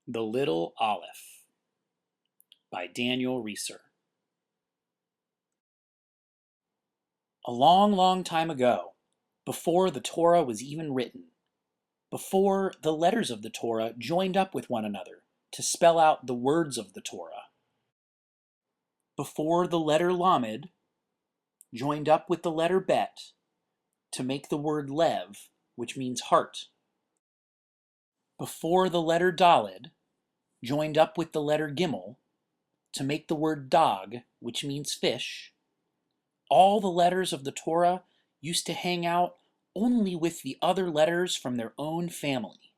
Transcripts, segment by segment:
The Little Aleph by Daniel Reeser. A long, long time ago, before the Torah was even written, before the letters of the Torah joined up with one another to spell out the words of the Torah, before the letter Lamed joined up with the letter Bet to make the word Lev, which means heart, before the letter Daled joined up with the letter Gimel to make the word Dog, which means fish, all the letters of the Torah used to hang out only with the other letters from their own family.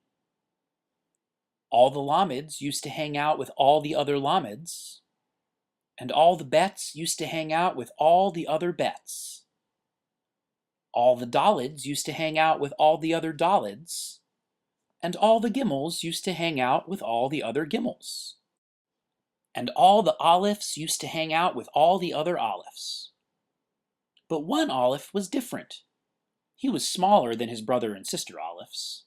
All the Lameds used to hang out with all the other Lameds, and all the Bets used to hang out with all the other Bets. All the Daleds used to hang out with all the other Daleds, and all the Gimels used to hang out with all the other Gimels. And all the Alephs used to hang out with all the other Alephs. But one Aleph was different. He was smaller than his brother and sister Alephs.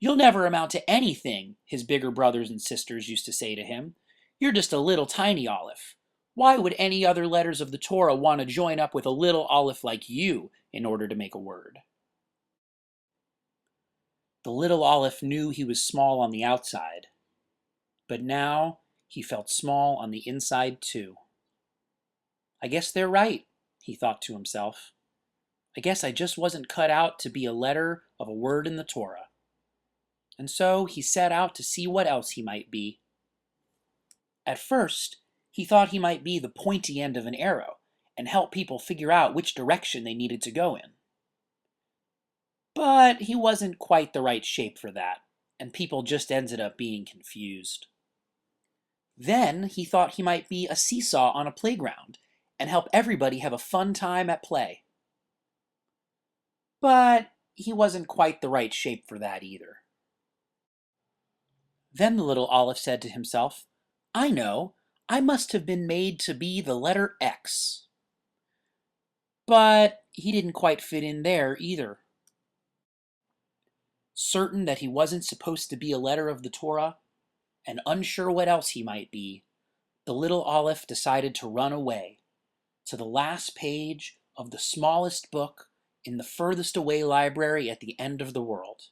"You'll never amount to anything," his bigger brothers and sisters used to say to him. "You're just a little tiny Aleph. Why would any other letters of the Torah want to join up with a little Aleph like you in order to make a word?" The little Aleph knew he was small on the outside, but now he felt small on the inside too. "I guess they're right," he thought to himself. "I guess I just wasn't cut out to be a letter of a word in the Torah." And so he set out to see what else he might be. At first, he thought he might be the pointy end of an arrow and help people figure out which direction they needed to go in. But he wasn't quite the right shape for that, and people just ended up being confused. Then he thought he might be a seesaw on a playground and help everybody have a fun time at play. But he wasn't quite the right shape for that either. Then the little Aleph said to himself, "I know, I must have been made to be the letter X." But he didn't quite fit in there either. Certain that he wasn't supposed to be a letter of the Torah, and unsure what else he might be, the little Aleph decided to run away to the last page of the smallest book in the furthest away library at the end of the world.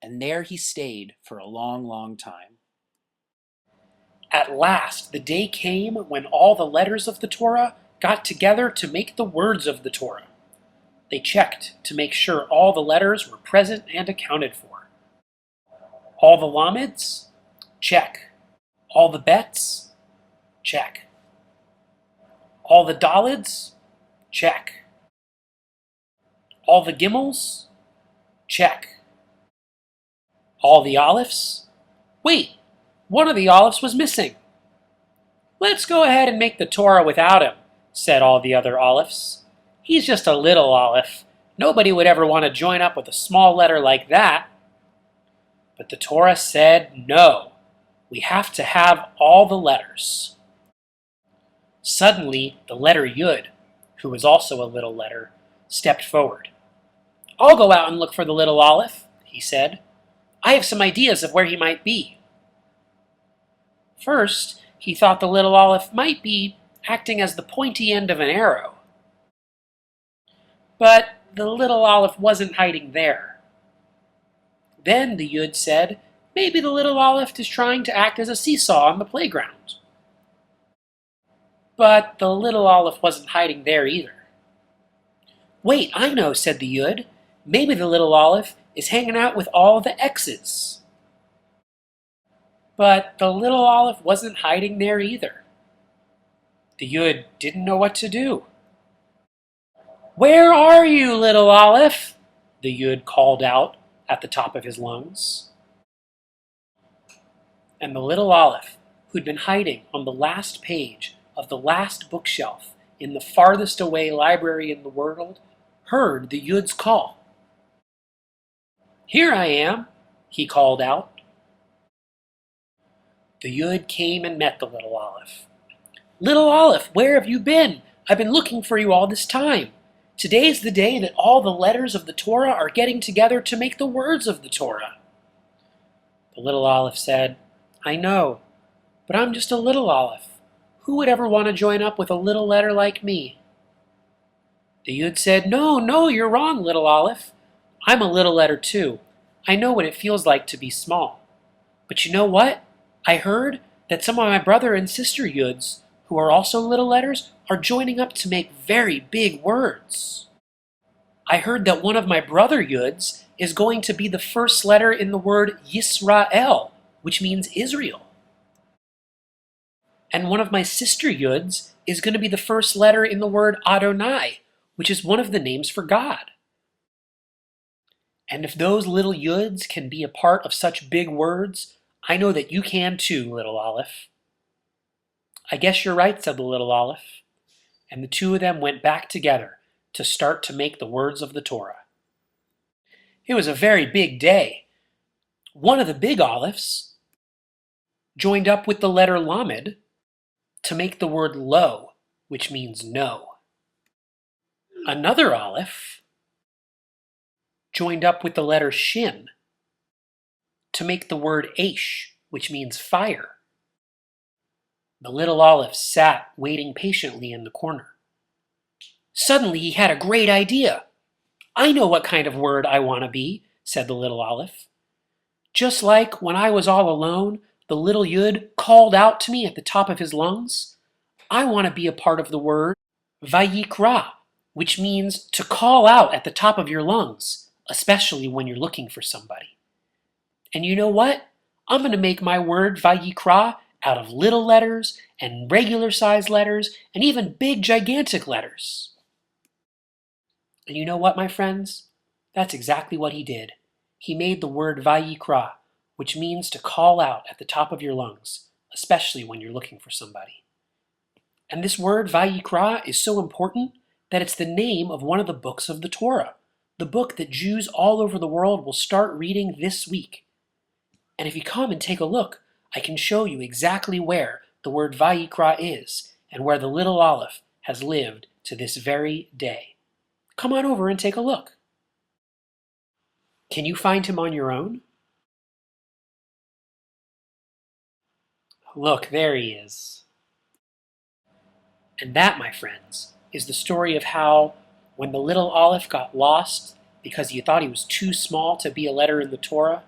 And there he stayed for a long, long time. At last, the day came when all the letters of the Torah got together to make the words of the Torah. They checked to make sure all the letters were present and accounted for. All the Lameds? Check. All the Bets? Check. All the Daleds? Check. All the Gimels? Check. All the Alephs? Wait, one of the Alephs was missing. "Let's go ahead and make the Torah without him," said all the other Alephs. "He's just a little Aleph. Nobody would ever want to join up with a small letter like that." But the Torah said, "No, we have to have all the letters." Suddenly, the letter Yud, who was also a little letter, stepped forward. "I'll go out and look for the little Aleph," he said. "I have some ideas of where he might be." First, he thought the little Aleph might be acting as the pointy end of an arrow. But the little Aleph wasn't hiding there. Then the Yud said, maybe the little Aleph is trying to act as a seesaw on the playground. But the little Aleph wasn't hiding there either. "Wait, I know," said the Yud. "Maybe the little Aleph is hanging out with all the X's." But the little Aleph wasn't hiding there either. The Yud didn't know what to do. "Where are you, little Aleph?" the Yud called out at the top of his lungs. And the little Aleph, who'd been hiding on the last page of the last bookshelf in the farthest away library in the world, heard the Yud's call. "Here I am," he called out. The Yud came and met the little Aleph. "Little Aleph, where have you been? I've been looking for you all this time. Today's the day that all the letters of the Torah are getting together to make the words of the Torah." The little Aleph said, I know, but I'm just a little Aleph. Who would ever want to join up with a little letter like me? The Yud said, No, no, you're wrong, little Aleph. I'm a little letter too. I know what it feels like to be small. But you know what? I heard that some of my brother and sister Yuds, who are also little letters, are joining up to make very big words. I heard that one of my brother Yuds is going to be the first letter in the word Yisrael, which means Israel. And one of my sister Yuds is going to be the first letter in the word Adonai, which is one of the names for God. And if those little Yuds can be a part of such big words, I know that you can too, little Aleph. I guess you're right, said the little Aleph. And the two of them went back together to start to make the words of the Torah. It was a very big day. One of the big Alephs joined up with the letter Lamed to make the word lo, which means no. Another Aleph joined up with the letter Shin to make the word Aish, which means fire. The little Aleph sat waiting patiently in the corner. Suddenly he had a great idea. I know what kind of word I want to be, said the little Aleph. Just like when I was all alone, the little Yud called out to me at the top of his lungs. I want to be a part of the word Vayikra, which means to call out at the top of your lungs, especially when you're looking for somebody. And you know what? I'm going to make my word Vayikra out of little letters and regular sized letters and even big gigantic letters. And you know what, my friends? That's exactly what he did. He made the word Vayikra, which means to call out at the top of your lungs, especially when you're looking for somebody. And this word Vayikra is so important that it's the name of one of the books of the Torah, the book that Jews all over the world will start reading this week. And if you come and take a look, I can show you exactly where the word Vayikra is and where the little Aleph has lived to this very day. Come on over and take a look. Can you find him on your own? Look, there he is. And that, my friends, is the story of how, when the little Aleph got lost because he thought he was too small to be a letter in the Torah,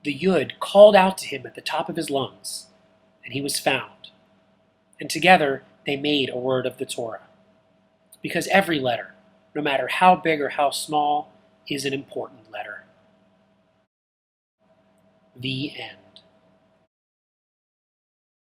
the Yud called out to him at the top of his lungs, and he was found. And together they made a word of the Torah. Because every letter, no matter how big or how small, is an important letter. The end.